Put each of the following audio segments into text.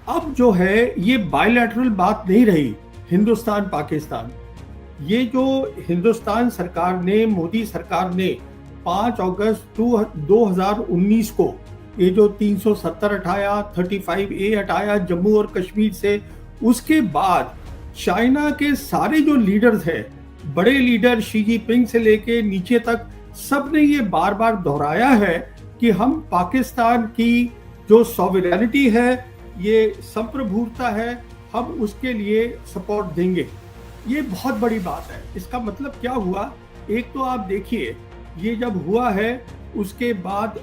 अब जो है ये बायलैटरल बात नहीं रही हिंदुस्तान पाकिस्तान। ये जो हिंदुस्तान सरकार ने, मोदी सरकार ने 5 अगस्त 2019 को ये जो 370 हटाया, 35A हटाया जम्मू और कश्मीर से, उसके बाद चाइना के सारे जो लीडर्स हैं, बड़े लीडर शी जिनपिंग से लेके नीचे तक, सब ने ये बार बार दोहराया है कि हम पाकिस्तान की जो सॉवरेनिटी है, ये संप्रभुता है, हम उसके लिए सपोर्ट देंगे। ये बहुत बड़ी बात है। इसका मतलब क्या हुआ? एक तो आप देखिए, ये जब हुआ है उसके बाद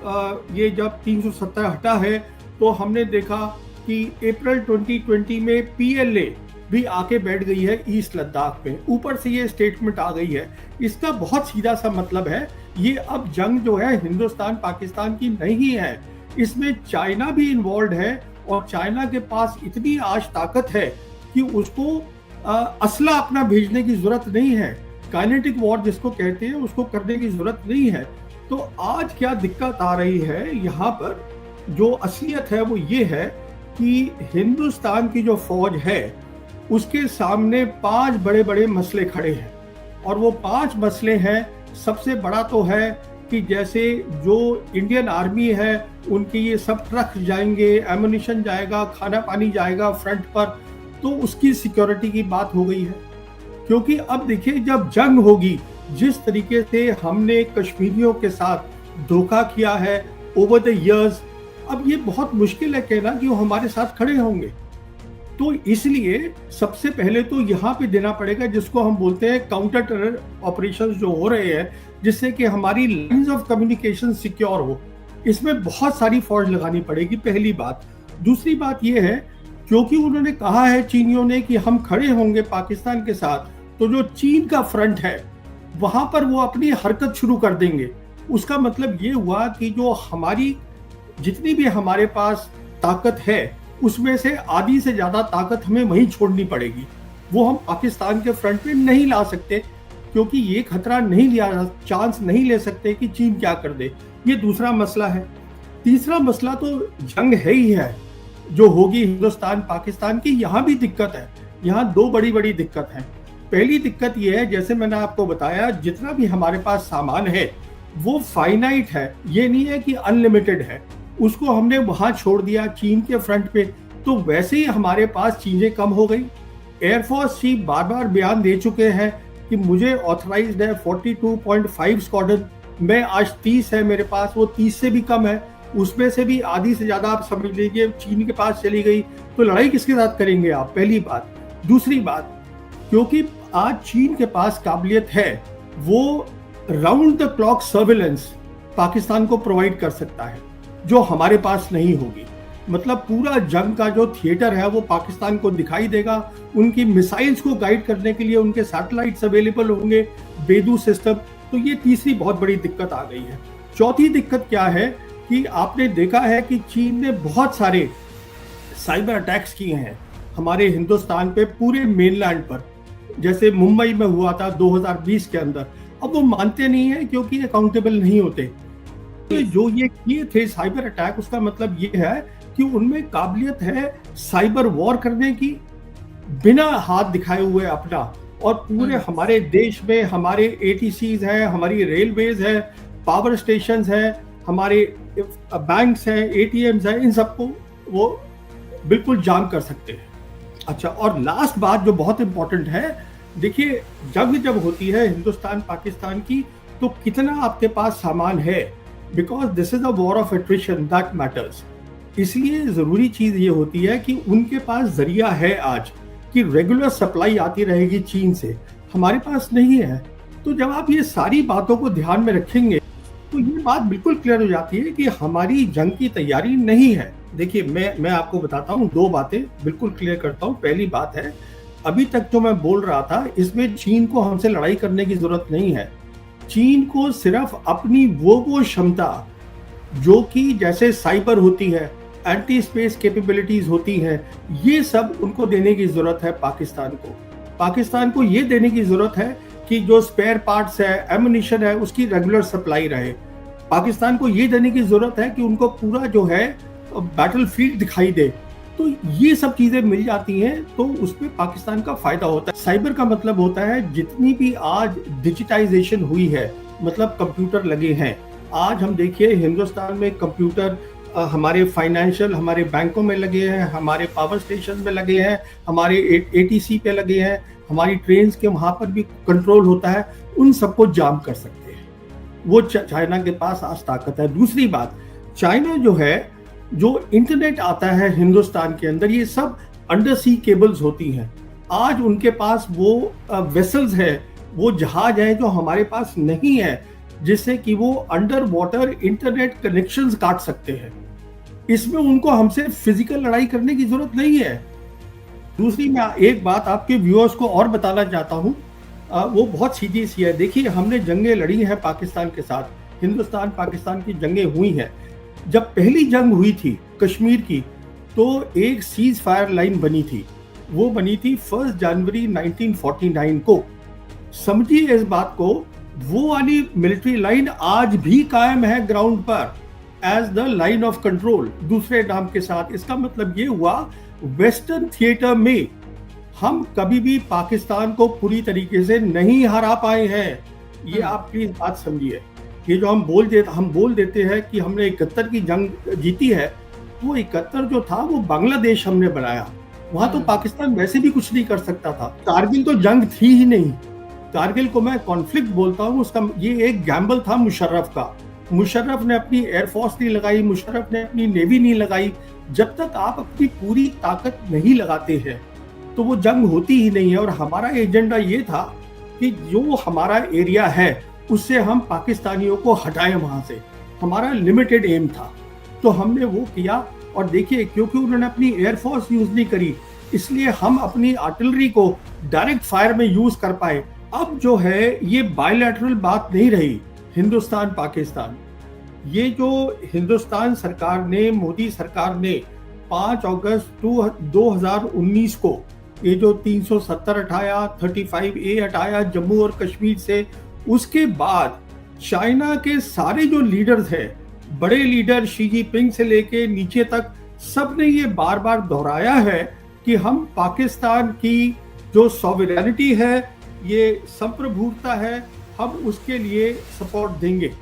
ये जब 370 हटा है तो हमने देखा कि अप्रैल 2020 में PLA भी आके बैठ गई है ईस्ट लद्दाख में। ऊपर से ये स्टेटमेंट आ गई है। इसका बहुत सीधा सा मतलब है, ये अब जंग जो है हिंदुस्तान पाकिस्तान की नहीं है, इसमें चाइना भी इन्वॉल्व है। और चाइना के पास इतनी आज ताकत है कि उसको असला अपना भेजने की जरूरत नहीं है। काइनेटिक वॉर जिसको कहते हैं, उसको करने की जरूरत नहीं है। तो आज क्या दिक्कत आ रही है यहाँ पर, जो असलियत है वो ये है कि हिंदुस्तान की जो फौज है उसके सामने 5 बड़े बड़े मसले खड़े हैं। और वो 5 मसले हैं। सबसे बड़ा तो है कि जैसे जो इंडियन आर्मी है उनके ये सब ट्रक जाएंगे, एमुनिशन जाएगा, खाना पानी जाएगा फ्रंट पर, तो उसकी सिक्योरिटी की बात हो गई है। क्योंकि अब देखिए, जब जंग होगी, जिस तरीके से हमने कश्मीरियों के साथ धोखा किया है ओवर द इयर्स, अब ये बहुत मुश्किल है कहना कि वो हमारे साथ खड़े होंगे। तो इसलिए सबसे पहले तो यहाँ पे देना पड़ेगा जिसको हम बोलते हैं काउंटर टेरर ऑपरेशंस जो हो रहे हैं, जिससे कि हमारी लाइंस ऑफ कम्युनिकेशन सिक्योर हो। इसमें बहुत सारी फौज लगानी पड़ेगी, पहली बात। दूसरी बात यह है, क्योंकि उन्होंने कहा है चीनियों ने कि हम खड़े होंगे पाकिस्तान के साथ, तो जो चीन का फ्रंट है वहां पर वो अपनी हरकत शुरू कर देंगे। उसका मतलब ये हुआ कि जो हमारी जितनी भी हमारे पास ताकत है उसमें से आधी से ज्यादा ताकत हमें वहीं छोड़नी पड़ेगी। वो हम पाकिस्तान के फ्रंट पे नहीं ला सकते, क्योंकि ये खतरा नहीं लिया, चांस नहीं ले सकते कि चीन क्या कर दे। ये दूसरा मसला है। तीसरा मसला तो जंग है ही है जो होगी हिंदुस्तान पाकिस्तान की। यहाँ भी दिक्कत है। यहाँ 2 बड़ी बड़ी दिक्कत है। पहली दिक्कत ये है, जैसे मैंने आपको बताया, जितना भी हमारे पास सामान है वो फाइनाइट है, ये नहीं है कि अनलिमिटेड है। उसको हमने वहां छोड़ दिया चीन के फ्रंट पे, तो वैसे ही हमारे पास चीजें कम हो गई। एयरफोर्स चीफ बार बार बयान दे चुके हैं कि मुझे ऑथराइज्ड है 42.5 स्क्वाड्रन, मैं आज 30 है मेरे पास, वो 30 से भी कम है। उसमें से भी आधी से ज्यादा आप समझ लीजिए चीन के पास चली गई, तो लड़ाई किसके साथ करेंगे आप? पहली बात। दूसरी बात, क्योंकि आज चीन के पास काबिलियत है, वो round the clock surveillance Pakistan को प्रोवाइड कर सकता है, जो हमारे पास नहीं होगी। मतलब पूरा जंग का जो थिएटर है वो पाकिस्तान को दिखाई देगा। उनकी मिसाइल्स को गाइड करने के लिए उनके सैटेलाइट्स अवेलेबल होंगे, बेदू सिस्टम। तो ये तीसरी बहुत बड़ी दिक्कत आ गई है। चौथी दिक्कत क्या है कि आपने देखा है कि चीन ने बहुत सारे साइबर अटैक्स किए हैं हमारे हिंदुस्तान पे, पूरे मेनलैंड पर। जैसे मुंबई में हुआ था 2020 के अंदर। अब वो मानते नहीं है क्योंकि अकाउंटेबल नहीं होते। तो जो ये किए थे साइबर अटैक, उसका मतलब ये है कि उनमें काबिलियत है साइबर वॉर करने की, बिना हाथ दिखाए हुए अपना। और पूरे हमारे देश में हमारे ATCs हैं, हमारी रेलवेज है, पावर स्टेशंस हैं, हमारे बैंक्स हैं, ATMs हैं, इन सबको वो बिल्कुल जाम कर सकते हैं। अच्छा, और लास्ट बात जो बहुत इंपॉर्टेंट है, देखिए जंग जब होती है हिंदुस्तान पाकिस्तान की, तो कितना आपके पास सामान है, because this is a war of attrition that matters. इसलिए जरूरी चीज ये होती है कि उनके पास जरिया है आज कि रेगुलर सप्लाई आती रहेगी चीन से, हमारे पास नहीं है। तो जब आप ये सारी बातों को ध्यान में रखेंगे तो ये बात बिल्कुल क्लियर हो जाती है कि हमारी जंग की तैयारी नहीं है। देखिए, मैं आपको बताता हूँ, 2 बातें बिल्कुल क्लियर करता हूँ। पहली बात है, अभी तक जो मैं बोल रहा था, इसमें चीन को हमसे लड़ाई करने की जरूरत नहीं है। चीन को सिर्फ अपनी वो क्षमता जो कि जैसे साइबर होती है, एंटी स्पेस कैपेबिलिटीज होती हैं, ये सब उनको देने की जरूरत है पाकिस्तान को। पाकिस्तान को ये देने की जरूरत है कि जो स्पेयर पार्ट्स है, एमुनिशन है, उसकी रेगुलर सप्लाई रहे। पाकिस्तान को ये देने की जरूरत है कि उनको पूरा जो है बैटल फील्ड दिखाई दे। तो तो ये सब चीजें मिल जाती हैं तो उसमें पाकिस्तान का फायदा होता है। साइबर का मतलब होता है जितनी भी आज डिजिटाइजेशन हुई है, मतलब कंप्यूटर लगे हैं। आज हम देखिए हिंदुस्तान में कंप्यूटर हमारे फाइनेंशियल, हमारे बैंकों में लगे हैं, हमारे पावर स्टेशन में लगे हैं, हमारे एटीसी पे लगे हैं, हमारी ट्रेन के वहां पर भी कंट्रोल होता है। उन सबको जाम कर सकते हैं। वो चाइना के पास आज ताकत है। दूसरी बात, चाइना जो है, जो इंटरनेट आता है हिंदुस्तान के अंदर, ये सब अंडर सी केबल्स होती हैं। आज उनके पास वो वेसल्स है, वो जहाज है जो हमारे पास नहीं है, जिससे कि वो अंडर वाटर इंटरनेट कनेक्शंस काट सकते हैं। इसमें उनको हमसे फिजिकल लड़ाई करने की जरूरत नहीं है। दूसरी, मैं एक बात आपके व्यूअर्स को और बताना चाहता हूँ, वो बहुत सीधी सी है। देखिए, हमने जंगें लड़ी हैं पाकिस्तान के साथ, हिंदुस्तान पाकिस्तान की जंगें हुई हैं। जब पहली जंग हुई थी कश्मीर की, तो एक सीज फायर लाइन बनी थी। वो बनी थी 1 जनवरी 1949 को। समझिए इस बात को, वो वाली मिलिट्री लाइन आज भी कायम है ग्राउंड पर as the line of control, दूसरे नाम के साथ। इसका मतलब ये हुआ, वेस्टर्न थिएटर में हम कभी भी पाकिस्तान को पूरी तरीके से नहीं हरा पाए हैं। ये आप प्लीज बात समझिए। ये जो हम बोल देते हैं कि हमने 71 की जंग जीती है, वो 71 जो था वो बांग्लादेश हमने बनाया। वहां तो पाकिस्तान वैसे भी कुछ नहीं कर सकता था। कारगिल तो जंग थी ही नहीं। कारगिल को मैं कॉन्फ्लिक्ट बोलता हूँ, उसका ये एक गैम्बल था मुशर्रफ का। मुशर्रफ ने अपनी एयरफोर्स नहीं लगाई, मुशर्रफ ने अपनी नेवी नहीं लगाई। जब तक आप अपनी पूरी ताकत नहीं लगाते हैं तो वो जंग होती ही नहीं है। और हमारा एजेंडा ये था कि जो हमारा एरिया है उससे हम पाकिस्तानियों को हटाएं वहां से। हमारा लिमिटेड एम था, तो हमने वो किया। और देखिए, क्योंकि उन्होंने अपनी एयरफोर्स यूज नहीं करी, इसलिए हम अपनी आर्टिलरी को डायरेक्ट फायर में यूज कर पाए। अब जो है, ये बायलैटरल बात नहीं रही हिंदुस्तान पाकिस्तान। ये जो हिंदुस्तान सरकार ने, मोदी सरकार ने 5 अगस्त 2019 को ये जो 370 हटाया, 35A हटाया जम्मू और कश्मीर से, उसके बाद चाइना के सारे जो लीडर्स हैं, बड़े लीडर शी जिनपिंग से लेके नीचे तक, सब ने ये बार बार दोहराया है कि हम पाकिस्तान की जो सॉवरेनिटी है, ये संप्रभुता है, हम उसके लिए सपोर्ट देंगे।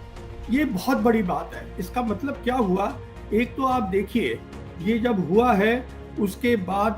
ये बहुत बड़ी बात है। इसका मतलब क्या हुआ? एक तो आप देखिए, ये जब हुआ है उसके बाद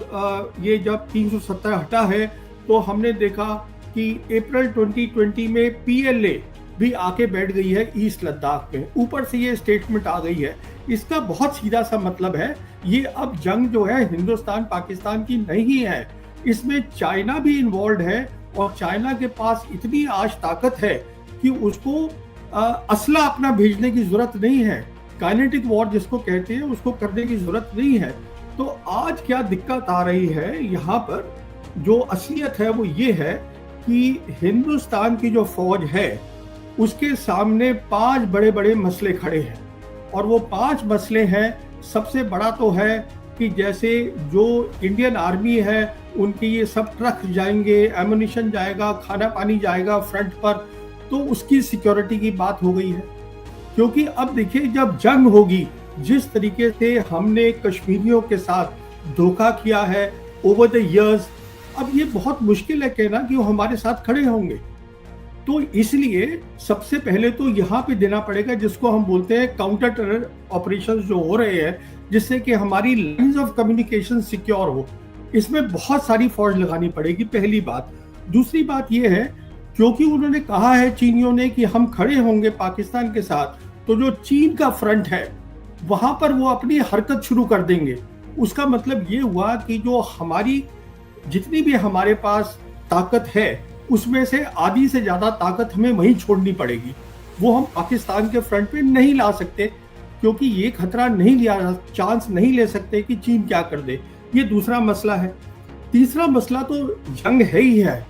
ये जब 370 हटा है, तो हमने देखा कि अप्रैल 2020 में PLA भी आके बैठ गई है ईस्ट लद्दाख में। ऊपर से ये स्टेटमेंट आ गई है। इसका बहुत सीधा सा मतलब है, ये अब जंग जो है हिंदुस्तान पाकिस्तान की नहीं है, इसमें चाइना भी इन्वॉल्व है। और चाइना के पास इतनी आज ताकत है कि उसको असला अपना भेजने की जरूरत नहीं है। काइनेटिक वॉर जिसको कहते हैं, उसको करने की जरूरत नहीं है। तो आज क्या दिक्कत आ रही है यहाँ पर, जो असलियत है वो ये है कि हिंदुस्तान की जो फौज है उसके सामने 5 बड़े बड़े मसले खड़े हैं। और वो 5 मसले हैं। सबसे बड़ा तो है कि जैसे जो इंडियन आर्मी है, उनके ये सब ट्रक जाएंगे, एमुनिशन जाएगा, खाना पानी जाएगा फ्रंट पर, तो उसकी सिक्योरिटी की बात हो गई है। क्योंकि अब देखिए, जब जंग होगी, जिस तरीके से हमने कश्मीरियों के साथ धोखा किया है ओवर द इयर्स, अब ये बहुत मुश्किल है कहना कि वो हमारे साथ खड़े होंगे। तो इसलिए सबसे पहले तो यहाँ पे देना पड़ेगा, जिसको हम बोलते हैं काउंटर टेरर ऑपरेशंस जो हो रहे हैं, जिससे कि हमारी लाइंस ऑफ कम्युनिकेशन सिक्योर हो। इसमें बहुत सारी फौज लगानी पड़ेगी, पहली बात। दूसरी बात यह है, क्योंकि उन्होंने कहा है चीनियों ने कि हम खड़े होंगे पाकिस्तान के साथ, तो जो चीन का फ्रंट है वहां पर वो अपनी हरकत शुरू कर देंगे। उसका मतलब ये हुआ कि जो हमारी जितनी भी हमारे पास ताकत है, उसमें से आधी से ज्यादा ताकत हमें वहीं छोड़नी पड़ेगी। वो हम पाकिस्तान के फ्रंट पे नहीं ला सकते, क्योंकि ये खतरा नहीं लिया, चांस नहीं ले सकते कि चीन क्या कर दे। ये दूसरा मसला है। तीसरा मसला तो जंग है ही है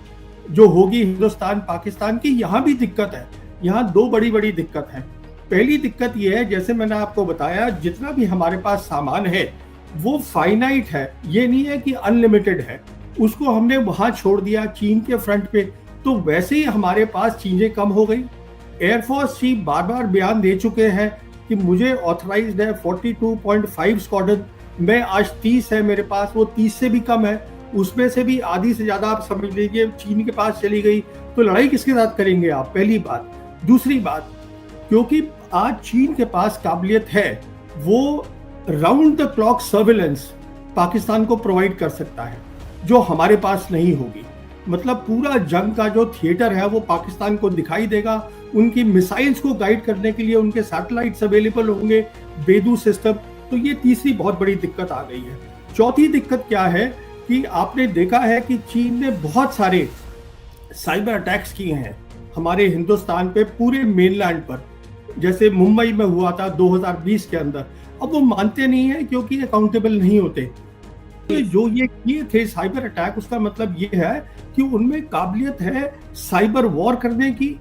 जो होगी हिंदुस्तान पाकिस्तान की। यहाँ भी दिक्कत है। यहाँ 2 बड़ी बड़ी दिक्कत है। पहली दिक्कत ये है, जैसे मैंने आपको बताया, जितना भी हमारे पास सामान है वो फाइनाइट है, ये नहीं है कि अनलिमिटेड है। उसको हमने वहां छोड़ दिया चीन के फ्रंट पे, तो वैसे ही हमारे पास चीजें कम हो गई। एयरफोर्स चीफ बार बार बयान दे चुके हैं कि मुझे ऑथराइज्ड है 42.5 स्क्वाड्रन, मैं आज 30 है मेरे पास, वो 30 से भी कम है, उसमें से भी आधी से ज़्यादा आप समझ लीजिए चीन के पास चली गई, तो लड़ाई किसके साथ करेंगे आप? पहली बात। दूसरी बात, क्योंकि आज चीन के पास काबिलियत है, वो round the clock surveillance Pakistan को प्रोवाइड कर सकता है, जो हमारे पास नहीं होगी। मतलब पूरा जंग का जो थिएटर है वो पाकिस्तान को दिखाई देगा, उनकी मिसाइल्स को गाइड करने के लिए उनके सैटेलाइट्स अवेलेबल होंगे, बेदू सिस्टम। तो ये तीसरी बहुत बड़ी दिक्कत आ गई है। चौथी दिक्कत क्या है कि आपने देखा है कि चीन ने बहुत सारे साइबर अटैक्स किए हैं हमारे हिंदुस्तान पे, पूरे मेनलैंड पर, जैसे मुंबई में हुआ था 2020 के अंदर। अब वो मानते नहीं है क्योंकि अकाउंटेबल नहीं होते। तो जो ये किए थे साइबर अटैक, उसका मतलब ये है कि उनमें काबिलियत है साइबर वॉर करने की,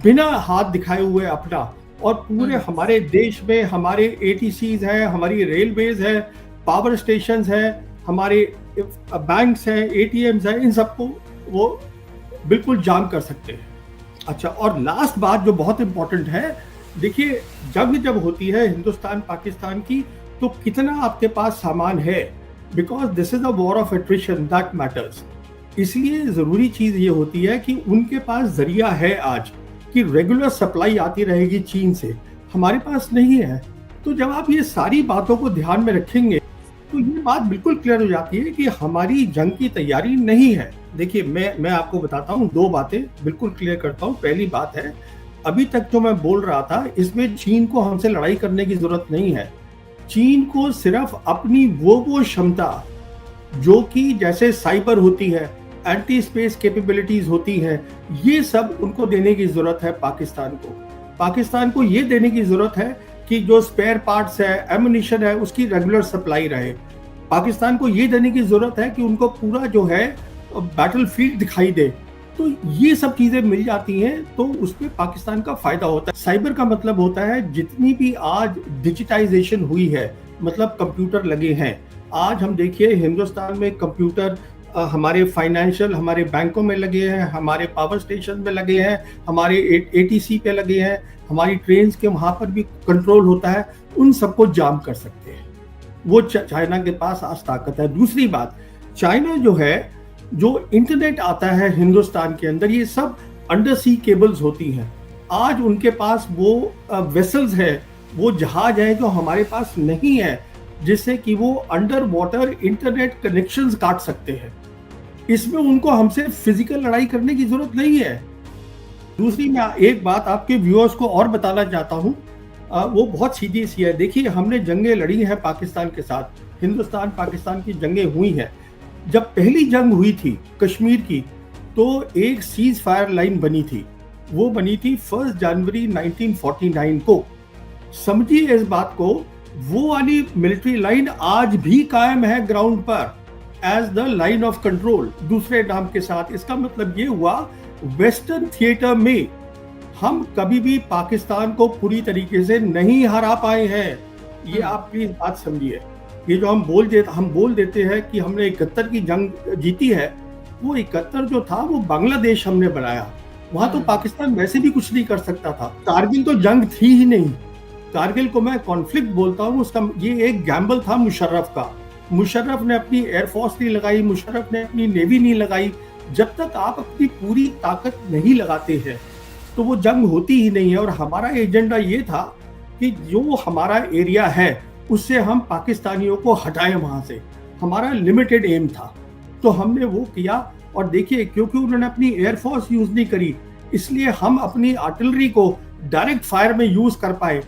बिना हाथ दिखाए हुए अपना। और पूरे हमारे देश में हमारे एटीसीज हैं, हमारी रेलवेज है, पावर स्टेशंस है, हमारे बैंक्स हैं, एटीएम्स हैं, इन सबको वो बिल्कुल जाम कर सकते हैं। अच्छा, और लास्ट बात जो बहुत इंपॉर्टेंट है, देखिए जंग जब होती है हिंदुस्तान पाकिस्तान की, तो कितना आपके पास सामान है, because this is a war of attrition that matters. इसलिए जरूरी चीज ये होती है कि उनके पास जरिया है आज कि रेगुलर सप्लाई आती रहेगी चीन से, हमारे पास नहीं है। तो जब आप ये सारी बातों को ध्यान में रखेंगे तो ये बात बिल्कुल क्लियर हो जाती है कि हमारी जंग की तैयारी नहीं है। देखिए मैं आपको बताता हूँ, दो बातें बिल्कुल क्लियर करता हूँ। पहली बात है, अभी तक जो मैं बोल रहा था, इसमें चीन को हमसे लड़ाई करने की जरूरत नहीं है। चीन को सिर्फ अपनी वो क्षमता जो कि जैसे साइबर होती है, एंटी स्पेस कैपेबिलिटीज होती हैं, ये सब उनको देने की जरूरत है पाकिस्तान को। पाकिस्तान को ये देने की जरूरत है कि जो स्पेयर पार्ट्स है, एमुनिशन है, उसकी रेगुलर सप्लाई रहे। पाकिस्तान को ये देने की जरूरत है कि उनको पूरा जो है बैटलफील्ड दिखाई दे। तो ये सब चीजें मिल जाती हैं तो उसमें पाकिस्तान का फायदा होता है। साइबर का मतलब होता है जितनी भी आज डिजिटाइजेशन हुई है, मतलब कंप्यूटर लगे हैं। आज हम देखिए हिंदुस्तान में कंप्यूटर हमारे फाइनेंशियल, हमारे बैंकों में लगे हैं, हमारे पावर स्टेशन में लगे हैं, हमारे एटीसी पे लगे हैं, हमारी ट्रेन के वहां पर भी कंट्रोल होता है। उन सबको जाम कर सकते हैं, वो चाइना के पास आज ताकत है। दूसरी बात, चाइना जो है, जो इंटरनेट आता है हिंदुस्तान के अंदर, ये सब अंडर सी केबल्स होती हैं। आज उनके पास वो वेसल्स है, वो जहाज है जो हमारे पास नहीं है, जिससे कि वो अंडर वाटर इंटरनेट कनेक्शंस काट सकते हैं। इसमें उनको हमसे फिजिकल लड़ाई करने की जरूरत नहीं है। दूसरी, मैं एक बात आपके व्यूअर्स को और बताना चाहता हूँ, वो बहुत सीधी सी है। देखिए हमने जंगें लड़ी हैं पाकिस्तान के साथ, हिंदुस्तान पाकिस्तान की जंगें हुई हैं। जब पहली जंग हुई थी कश्मीर की, तो एक सीज फायर लाइन बनी थी, वो बनी थी 1 जनवरी 1949 को। समझिए इस बात को, वो वाली मिलिट्री लाइन आज भी कायम है ग्राउंड पर as the line of control, दूसरे नाम के साथ। इसका मतलब ये हुआ, वेस्टर्न थिएटर में हम कभी भी पाकिस्तान को पूरी तरीके से नहीं हरा पाए हैं। ये आप प्लीज बात समझिए। ये जो हम बोल देते हैं कि हमने 71 की जंग जीती है, वो 71 जो था वो बांग्लादेश हमने बनाया, वहां तो पाकिस्तान वैसे भी कुछ नहीं कर सकता था। कारगिल तो जंग थी ही नहीं, कारगिल को मैं कॉन्फ्लिक्ट बोलता हूँ। उसका ये एक गैम्बल था मुशर्रफ का। मुशर्रफ ने अपनी एयरफोर्स नहीं लगाई, मुशर्रफ ने अपनी नेवी नहीं लगाई। जब तक आप अपनी पूरी ताकत नहीं लगाते हैं तो वो जंग होती ही नहीं है। और हमारा एजेंडा ये था कि जो हमारा एरिया है उससे हम पाकिस्तानियों को हटाएं वहां से, हमारा लिमिटेड एम था। तो हमने वो किया। और देखिए, क्योंकि उन्होंने अपनी एयरफोर्स यूज नहीं करी, इसलिए हम अपनी आर्टिलरी को डायरेक्ट फायर में यूज कर पाए।